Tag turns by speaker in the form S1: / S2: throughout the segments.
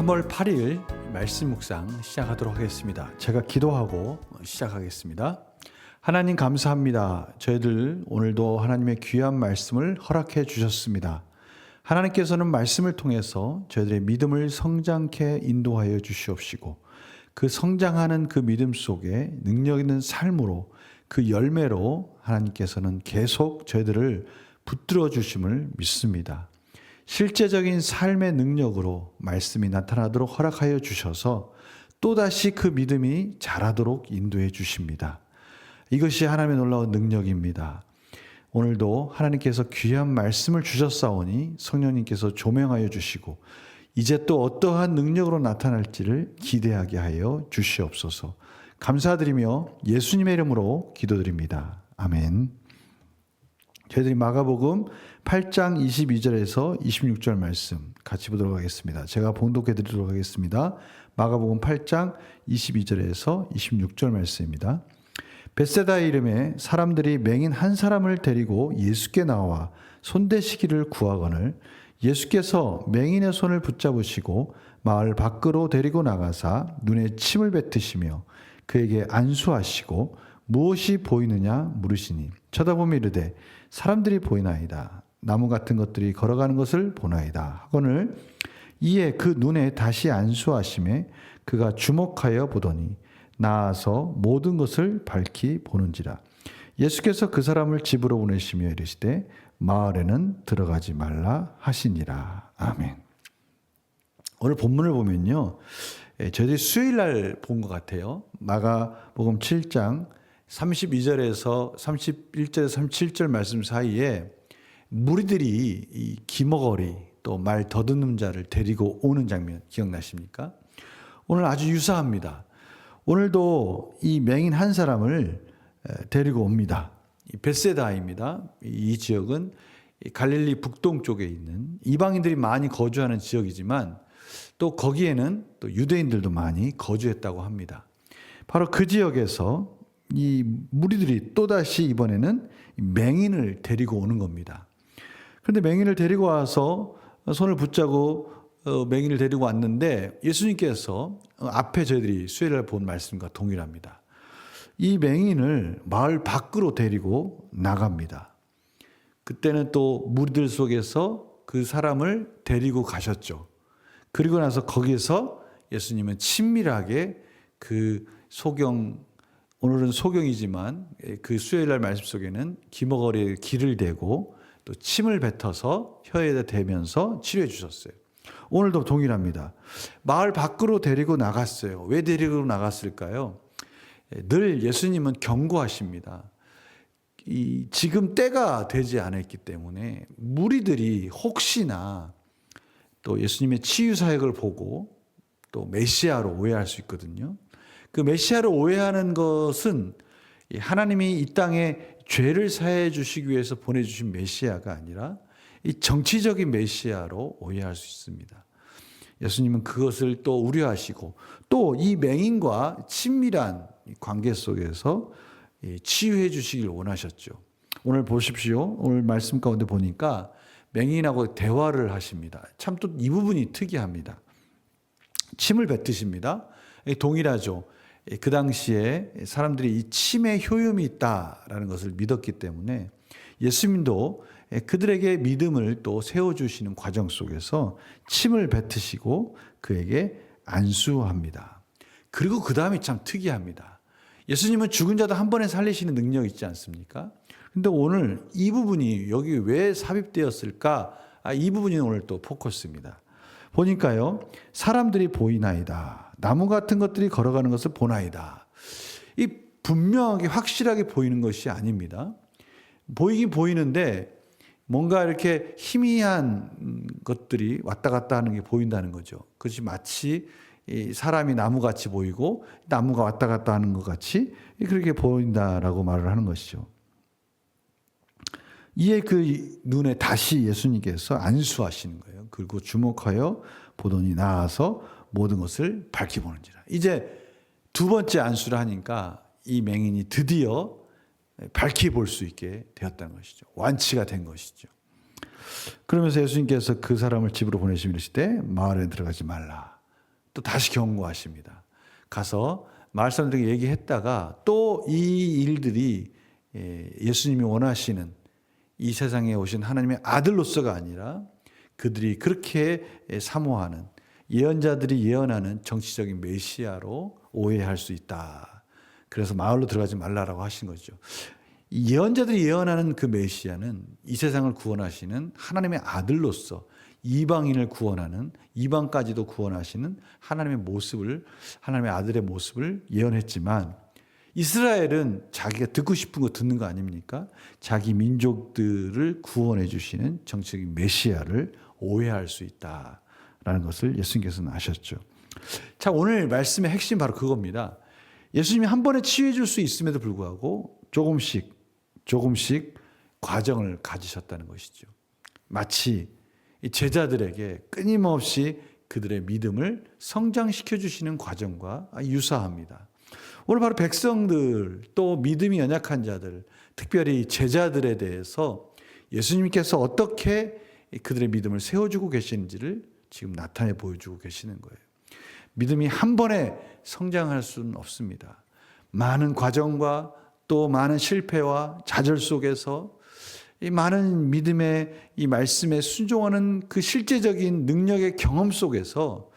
S1: 3월 8일 말씀 묵상 시작하도록 하겠습니다. 제가 기도하고 시작하겠습니다. 하나님 감사합니다. 저희들 오늘도 하나님의 귀한 말씀을 허락해 주셨습니다. 하나님께서는 말씀을 통해서 저희들의 믿음을 성장케 인도하여 주시옵시고 그 성장하는 그 믿음 속에 능력 있는 삶으로 그 열매로 하나님께서는 계속 저희들을 붙들어 주심을 믿습니다. 실제적인 삶의 능력으로 말씀이 나타나도록 허락하여 주셔서 또다시 그 믿음이 자라도록 인도해 주십니다. 이것이 하나님의 놀라운 능력입니다. 오늘도 하나님께서 귀한 말씀을 주셨사오니 성령님께서 조명하여 주시고 이제 또 어떠한 능력으로 나타날지를 기대하게 하여 주시옵소서. 감사드리며 예수님의 이름으로 기도드립니다. 아멘. 저희들이 마가복음 8장 22절에서 26절 말씀 같이 보도록 하겠습니다. 제가 봉독해 드리도록 하겠습니다. 마가복음 8장 22절에서 26절 말씀입니다. 벳세다 이름에 사람들이 맹인 한 사람을 데리고 예수께 나와 손대시기를 구하거늘 예수께서 맹인의 손을 붙잡으시고 마을 밖으로 데리고 나가사 눈에 침을 뱉으시며 그에게 안수하시고 무엇이 보이느냐 물으시니 쳐다보며 이르되 사람들이 보이나이다. 나무 같은 것들이 걸어가는 것을 보나이다. 하거늘 이에 그 눈에 다시 안수하심에 그가 주목하여 보더니 나아서 모든 것을 밝히 보는지라. 예수께서 그 사람을 집으로 보내시며 이르시되 마을에는 들어가지 말라 하시니라. 아멘. 오늘 본문을 보면요, 저희들이 수요일날 본 것 같아요. 마가복음 7장 32절에서 31절에서 37절 말씀 사이에 무리들이 이 기머거리 또 말 더듬는 자를 데리고 오는 장면 기억나십니까? 오늘 아주 유사합니다. 오늘도 이 맹인 한 사람을 데리고 옵니다. 벳세다입니다. 이 지역은 갈릴리 북동쪽에 있는 이방인들이 많이 거주하는 지역이지만 또 거기에는 또 유대인들도 많이 거주했다고 합니다. 바로 그 지역에서 이 무리들이 또다시 이번에는 맹인을 데리고 오는 겁니다. 그런데 맹인을 데리고 와서 손을 붙잡고 맹인을 데리고 왔는데 예수님께서 앞에 저희들이 수요일날 본 말씀과 동일합니다. 이 맹인을 마을 밖으로 데리고 나갑니다. 그때는 또 무리들 속에서 그 사람을 데리고 가셨죠. 그리고 나서 거기에서 예수님은 친밀하게 그 오늘은 소경이지만 그 수요일날 말씀 속에는 기머거리에 기를 대고 또 침을 뱉어서 혀에다 대면서 치료해 주셨어요. 오늘도 동일합니다. 마을 밖으로 데리고 나갔어요. 왜 데리고 나갔을까요? 늘 예수님은 경고하십니다. 지금 때가 되지 않았기 때문에 무리들이 혹시나 또 예수님의 치유 사역을 보고 또 메시아로 오해할 수 있거든요. 그 메시아를 오해하는 것은 하나님이 이 땅에 죄를 사해 주시기 위해서 보내주신 메시아가 아니라 이 정치적인 메시아로 오해할 수 있습니다. 예수님은 그것을 또 우려하시고 또 이 맹인과 친밀한 관계 속에서 치유해 주시길 원하셨죠. 오늘 보십시오. 오늘 말씀 가운데 보니까 맹인하고 대화를 하십니다. 참 또 이 부분이 특이합니다. 침을 뱉으십니다. 동일하죠. 그 당시에 사람들이 이 침에 효용이 있다라는 것을 믿었기 때문에 예수님도 그들에게 믿음을 또 세워주시는 과정 속에서 침을 뱉으시고 그에게 안수합니다. 그리고 그 다음이 참 특이합니다. 예수님은 죽은 자도 한 번에 살리시는 능력이 있지 않습니까? 근데 오늘 이 부분이 여기 왜 삽입되었을까? 이 부분이 오늘 또 포커스입니다. 보니까요, 사람들이 보이나이다. 나무 같은 것들이 걸어가는 것을 보나이다. 이 분명하게 확실하게 보이는 것이 아닙니다. 보이긴 보이는데 뭔가 이렇게 희미한 것들이 왔다 갔다 하는 게 보인다는 거죠. 그것이 마치 사람이 나무같이 보이고 나무가 왔다 갔다 하는 것 같이 그렇게 보인다라고 말을 하는 것이죠. 이에 그 눈에 다시 예수님께서 안수하시는 거예요. 그리고 주목하여 보더니 나아서 모든 것을 밝히 보는지라. 이제 두 번째 안수를 하니까 이 맹인이 드디어 밝히 볼 수 있게 되었다는 것이죠. 완치가 된 것이죠. 그러면서 예수님께서 그 사람을 집으로 보내시며 이르시되 마을에 들어가지 말라. 또 다시 경고하십니다. 가서 마을 사람들에게 얘기했다가 또 이 일들이 예수님이 원하시는 이 세상에 오신 하나님의 아들로서가 아니라 그들이 그렇게 사모하는 예언자들이 예언하는 정치적인 메시아로 오해할 수 있다. 그래서 마을로 들어가지 말라라고 하신 거죠. 예언자들이 예언하는 그 메시아는 이 세상을 구원하시는 하나님의 아들로서 이방인을 구원하는, 이방까지도 구원하시는 하나님의 모습을, 하나님의 아들의 모습을 예언했지만 이스라엘은 자기가 듣고 싶은 거 듣는 거 아닙니까? 자기 민족들을 구원해 주시는 정치적인 메시아를 오해할 수 있다라는 것을 예수님께서는 아셨죠. 자, 오늘 말씀의 핵심 바로 그겁니다. 예수님이 한 번에 치유해 줄 수 있음에도 불구하고 조금씩 과정을 가지셨다는 것이죠. 마치 제자들에게 끊임없이 그들의 믿음을 성장시켜 주시는 과정과 유사합니다. 오늘 바로 백성들, 또 믿음이 연약한 자들, 특별히 제자들에 대해서 예수님께서 어떻게 그들의 믿음을 세워주고 계시는지를 지금 나타내 보여주고 계시는 거예요. 믿음이 한 번에 성장할 수는 없습니다. 많은 과정과 또 많은 실패와 좌절 속에서 이 많은 믿음의 이 말씀에 순종하는 그 실제적인 능력의 경험 속에서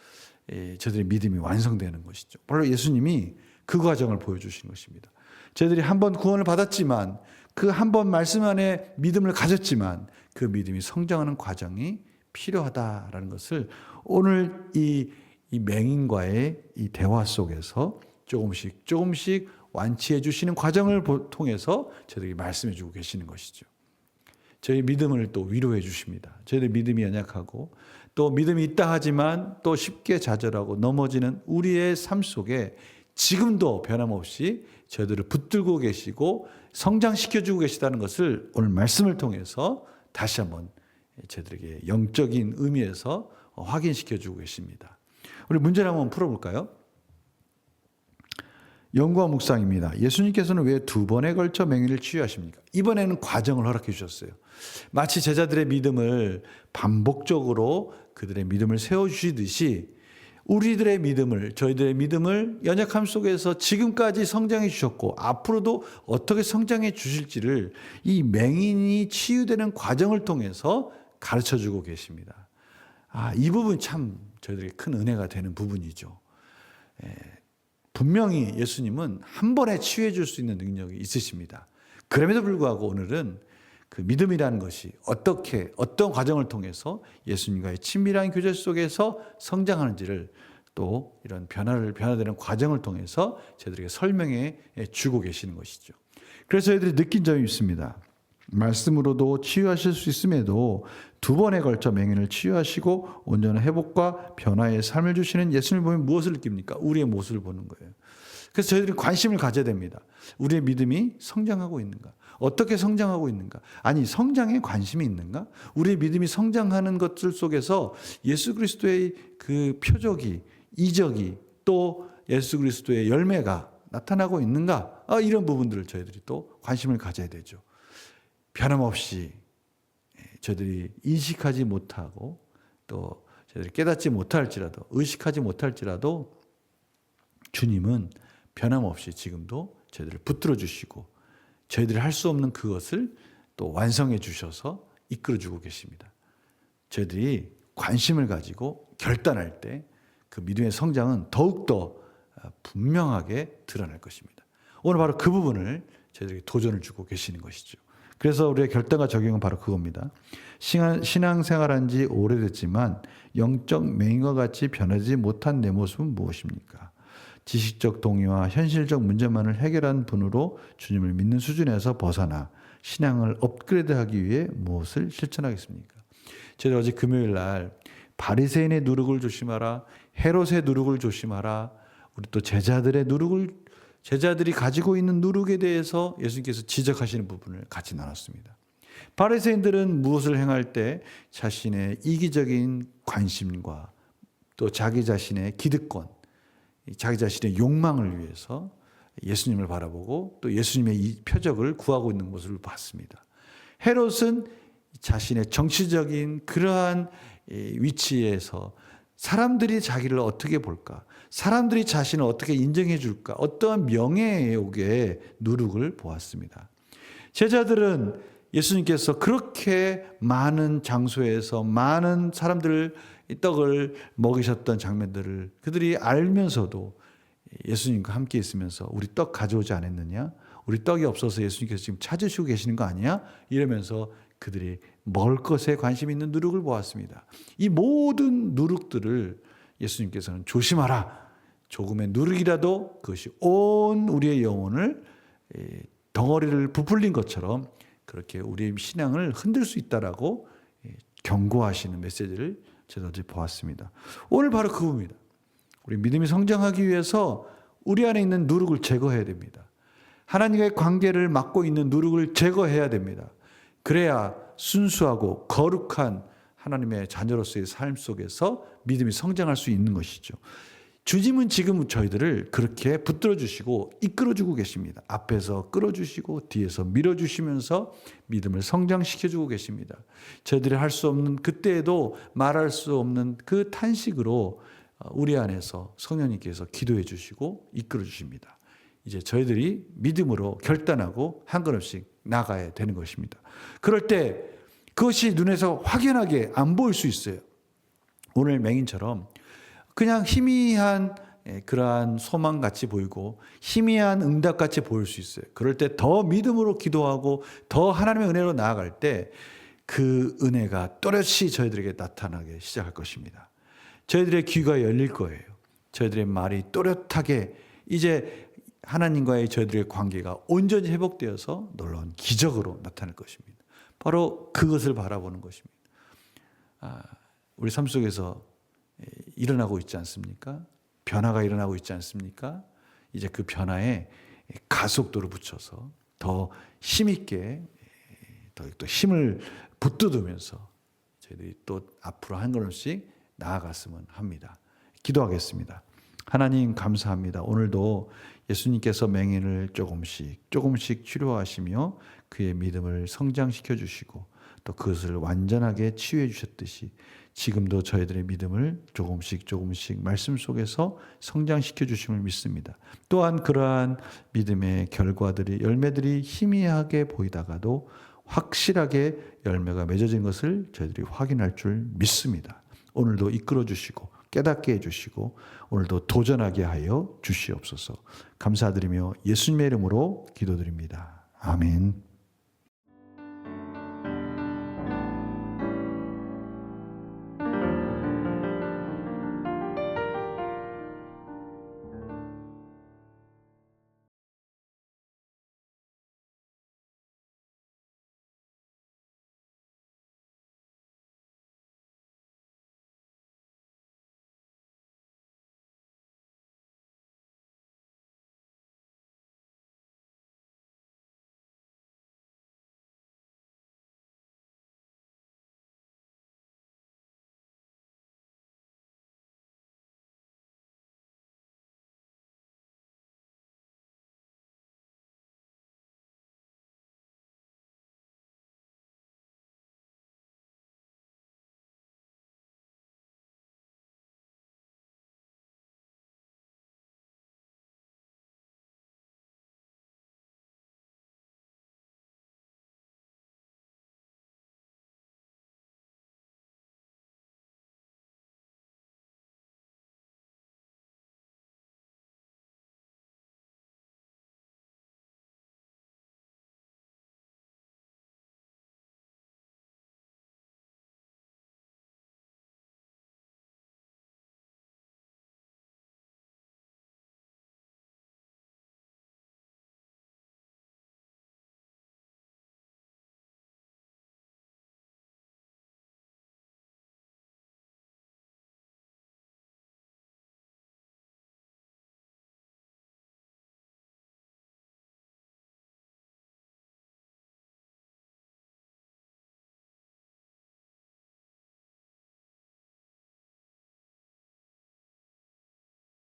S1: 저들의 믿음이 완성되는 것이죠. 바로 예수님이 그 과정을 보여주신 것입니다. 저희들이 한 번 구원을 받았지만 그 한 번 말씀 안에 믿음을 가졌지만 그 믿음이 성장하는 과정이 필요하다라는 것을 오늘 이 맹인과의 이 대화 속에서 조금씩 완치해 주시는 과정을 통해서 저희들에게 말씀해 주고 계시는 것이죠. 저희 믿음을 또 위로해 주십니다. 저희들 믿음이 연약하고 또 믿음이 있다 하지만 또 쉽게 좌절하고 넘어지는 우리의 삶 속에 지금도 변함없이 저희들을 붙들고 계시고 성장시켜주고 계시다는 것을 오늘 말씀을 통해서 다시 한번 저희들에게 영적인 의미에서 확인시켜주고 계십니다. 우리 문제를 한번 풀어볼까요? 연구와 묵상입니다. 예수님께서는 왜 두 번에 걸쳐 맹인을 치유하십니까? 이번에는 과정을 허락해 주셨어요. 마치 제자들의 믿음을 반복적으로 그들의 믿음을 세워주시듯이 우리들의 믿음을, 저희들의 믿음을 연약함 속에서 지금까지 성장해 주셨고 앞으로도 어떻게 성장해 주실지를 이 맹인이 치유되는 과정을 통해서 가르쳐 주고 계십니다. 이 부분 참 저희들에게 큰 은혜가 되는 부분이죠. 분명히 예수님은 한 번에 치유해 줄 수 있는 능력이 있으십니다. 그럼에도 불구하고 오늘은 그 믿음이라는 것이 어떤 과정을 통해서 예수님과의 친밀한 교제 속에서 성장하는지를 또 이런 변화되는 과정을 통해서 저희들에게 설명해 주고 계시는 것이죠. 그래서 저희들이 느낀 점이 있습니다. 말씀으로도 치유하실 수 있음에도 두 번에 걸쳐 맹인을 치유하시고 온전한 회복과 변화의 삶을 주시는 예수님을 보면 무엇을 느낍니까? 우리의 모습을 보는 거예요. 그래서 저희들이 관심을 가져야 됩니다. 우리의 믿음이 성장하고 있는가? 어떻게 성장하고 있는가? 아니, 성장에 관심이 있는가? 우리의 믿음이 성장하는 것들 속에서 예수 그리스도의 그 표적이, 이적이 또 예수 그리스도의 열매가 나타나고 있는가? 이런 부분들을 저희들이 또 관심을 가져야 되죠. 변함없이 저희들이 인식하지 못하고 또 저희들이 깨닫지 못할지라도 의식하지 못할지라도 주님은 변함없이 지금도 저희들을 붙들어 주시고 저희들이 할 수 없는 그것을 또 완성해 주셔서 이끌어 주고 계십니다. 저희들이 관심을 가지고 결단할 때 그 믿음의 성장은 더욱더 분명하게 드러날 것입니다. 오늘 바로 그 부분을 저희들에게 도전을 주고 계시는 것이죠. 그래서 우리의 결단과 적용은 바로 그겁니다. 신앙생활한 지 오래됐지만 영적 맹인과 같이 변하지 못한 내 모습은 무엇입니까? 지식적 동의와 현실적 문제만을 해결한 분으로 주님을 믿는 수준에서 벗어나 신앙을 업그레이드하기 위해 무엇을 실천하겠습니까? 저희 어제 금요일 날 바리새인의 누룩을 조심하라, 헤롯의 누룩을 조심하라, 우리 또 제자들이 가지고 있는 누룩에 대해서 예수님께서 지적하시는 부분을 같이 나눴습니다. 바리새인들은 무엇을 행할 때 자신의 이기적인 관심과 또 자기 자신의 기득권, 자기 자신의 욕망을 위해서 예수님을 바라보고 또 예수님의 이 표적을 구하고 있는 모습을 봤습니다. 헤롯은 자신의 정치적인 그러한 위치에서 사람들이 자기를 어떻게 볼까? 사람들이 자신을 어떻게 인정해 줄까? 어떠한 명예욕의 누룩을 보았습니다. 제자들은 예수님께서 그렇게 많은 장소에서 많은 사람들 떡을 먹이셨던 장면들을 그들이 알면서도 예수님과 함께 있으면서 우리 떡 가져오지 않았느냐? 우리 떡이 없어서 예수님께서 지금 찾으시고 계시는 거 아니야? 이러면서 그들이 먹을 것에 관심 있는 누룩을 보았습니다. 이 모든 누룩들을 예수님께서는 조심하라. 조금의 누룩이라도 그것이 온 우리의 영혼을 덩어리를 부풀린 것처럼 그렇게 우리의 신앙을 흔들 수 있다라고 경고하시는 메시지를 제가 어제 보았습니다. 오늘 바로 그겁니다. 우리 믿음이 성장하기 위해서 우리 안에 있는 누룩을 제거해야 됩니다. 하나님과의 관계를 막고 있는 누룩을 제거해야 됩니다. 그래야 순수하고 거룩한 하나님의 자녀로서의 삶 속에서 믿음이 성장할 수 있는 것이죠. 주님은 지금 저희들을 그렇게 붙들어 주시고 이끌어 주고 계십니다. 앞에서 끌어주시고 뒤에서 밀어주시면서 믿음을 성장시켜 주고 계십니다. 저희들이 할 수 없는 그때에도 말할 수 없는 그 탄식으로 우리 안에서 성령님께서 기도해 주시고 이끌어 주십니다. 이제 저희들이 믿음으로 결단하고 한 걸음씩 나가야 되는 것입니다. 그럴 때 그것이 눈에서 확연하게 안 보일 수 있어요. 오늘 맹인처럼 그냥 희미한 그러한 소망같이 보이고 희미한 응답같이 보일 수 있어요. 그럴 때 더 믿음으로 기도하고 더 하나님의 은혜로 나아갈 때 그 은혜가 또렷이 저희들에게 나타나기 시작할 것입니다. 저희들의 귀가 열릴 거예요. 저희들의 말이 또렷하게 이제 하나님과의 저희들의 관계가 온전히 회복되어서 놀라운 기적으로 나타날 것입니다. 바로 그것을 바라보는 것입니다. 우리 삶 속에서 일어나고 있지 않습니까? 변화가 일어나고 있지 않습니까? 이제 그 변화에 가속도를 붙여서 더 힘있게 또 힘을 붙들으면서 저희들이 또 앞으로 한 걸음씩 나아갔으면 합니다. 기도하겠습니다. 하나님 감사합니다. 오늘도 예수님께서 맹인을 조금씩 치료하시며 그의 믿음을 성장시켜 주시고 또 그것을 완전하게 치유해 주셨듯이 지금도 저희들의 믿음을 조금씩 말씀 속에서 성장시켜 주심을 믿습니다. 또한 그러한 믿음의 결과들이 열매들이 희미하게 보이다가도 확실하게 열매가 맺어진 것을 저희들이 확인할 줄 믿습니다. 오늘도 이끌어 주시고 깨닫게 해주시고 오늘도 도전하게 하여 주시옵소서. 감사드리며 예수님의 이름으로 기도드립니다. 아멘.